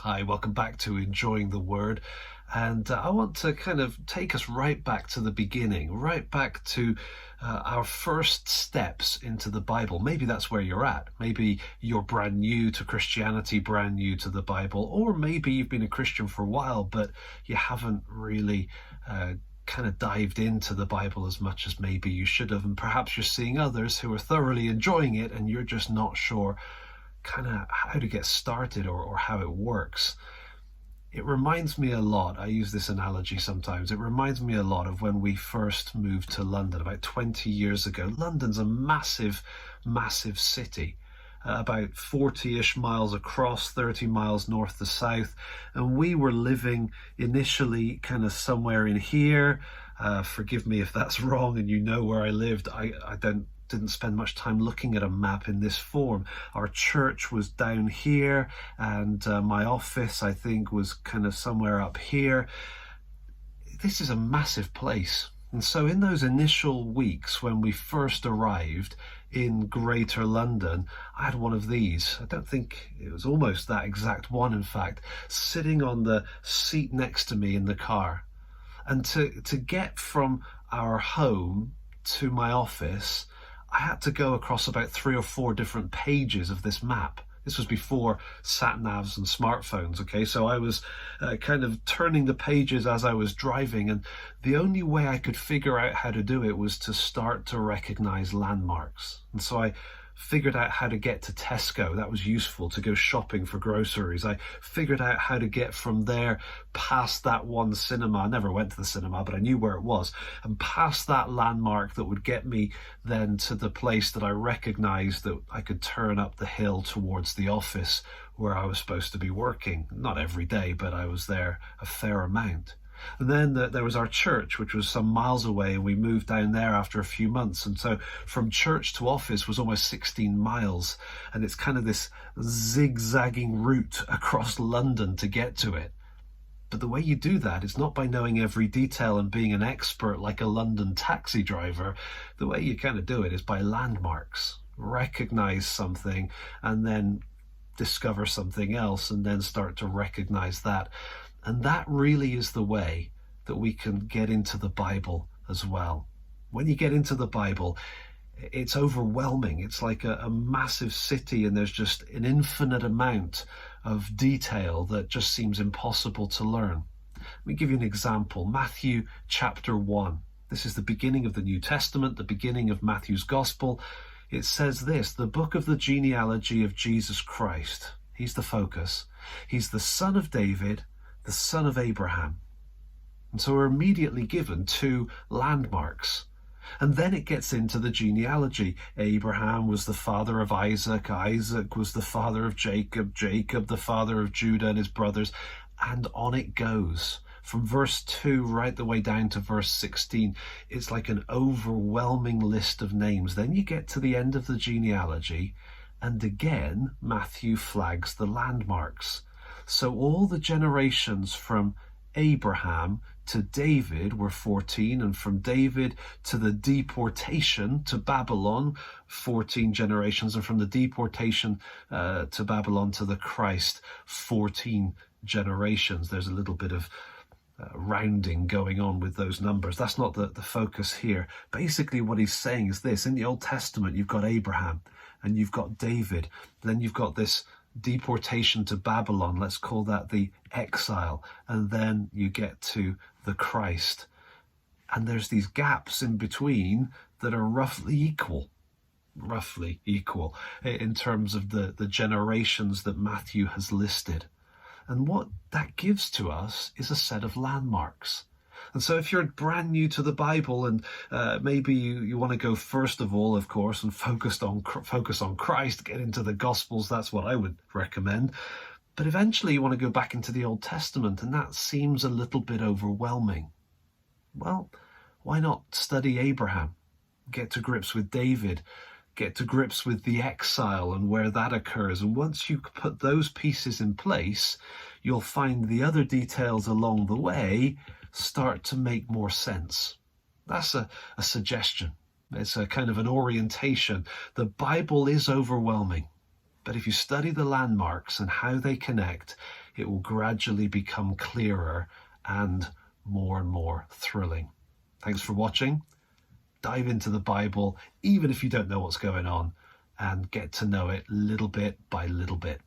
Hi, welcome back to Enjoying the Word. And I want to kind of take us right back to the beginning, right back to our first steps into the Bible. Maybe that's where you're at. Maybe you're brand new to Christianity, brand new to the Bible, or maybe you've been a Christian for a while, but you haven't really kind of dived into the Bible as much as maybe you should have. And perhaps you're seeing others who are thoroughly enjoying it and you're just not sure kind of how to get started or how it works. It reminds me a lot, I use this analogy sometimes, it reminds me a lot of when we first moved to London about 20 years ago. London's a massive, massive city, about 40-ish miles across, 30 miles north to south, and we were living initially kind of somewhere in here. Forgive me if that's wrong and you know where I lived. I didn't spend much time looking at a map in this form. Our church was down here, and my office, I think, was kind of somewhere up here. This is a massive place. And so in those initial weeks when we first arrived in Greater London, I had one of these. I don't think it was almost that exact one, in fact, sitting on the seat next to me in the car. And to get from our home to my office, I had to go across about 3 or 4 different pages of this map. This was before sat-navs and smartphones, okay? So I was kind of turning the pages as I was driving, and the only way I could figure out how to do it was to start to recognize landmarks. And so I figured out how to get to Tesco. That was useful to go shopping for groceries. I figured out how to get from there past that one cinema. I never went to the cinema, but I knew where it was, and past that landmark that would get me then to the place that I recognized that I could turn up the hill towards the office where I was supposed to be working. Not every day, but I was there a fair amount. And then there was our church, which was some miles away, and we moved down there after a few months. And so from church to office was almost 16 miles. And it's kind of this zigzagging route across London to get to it. But the way you do that is not by knowing every detail and being an expert like a London taxi driver. The way you kind of do it is by landmarks. Recognize something and then discover something else and then start to recognize that. And that really is the way that we can get into the Bible as well. When you get into the Bible, it's overwhelming. It's like a massive city, and there's just an infinite amount of detail that just seems impossible to learn. Let me give you an example. Matthew chapter 1. This is the beginning of the New Testament, the beginning of Matthew's Gospel. It says this: the book of the genealogy of Jesus Christ. He's the focus. He's the son of David, the son of Abraham. And so we're immediately given 2 landmarks. And then it gets into the genealogy. Abraham was the father of Isaac. Isaac was the father of Jacob. Jacob, the father of Judah and his brothers. And on it goes. From verse 2 right the way down to verse 16. It's like an overwhelming list of names. Then you get to the end of the genealogy, and again, Matthew flags the landmarks. So all the generations from Abraham to David were 14, and from David to the deportation to Babylon, 14 generations, and from the deportation to Babylon to the Christ, 14 generations. There's a little bit of rounding going on with those numbers. That's not the focus here. Basically what he's saying is this: in the Old Testament you've got Abraham and you've got David, then you've got this deportation to Babylon, let's call that the exile, and then you get to the Christ. And there's these gaps in between that are roughly equal in terms of the generations that Matthew has listed. And what that gives to us is a set of landmarks. And so if you're brand new to the Bible and maybe you want to go first of all, of course, and focus on Christ, get into the Gospels, that's what I would recommend. But eventually you want to go back into the Old Testament, and that seems a little bit overwhelming. Well, why not study Abraham? Get to grips with David, get to grips with the exile and where that occurs. And once you put those pieces in place, you'll find the other details along the way start to make more sense. That's a suggestion. It's a kind of an orientation. The Bible is overwhelming. But if you study the landmarks and how they connect, it will gradually become clearer and more thrilling. Thanks for watching. Dive into the Bible, even if you don't know what's going on, and get to know it little bit by little bit.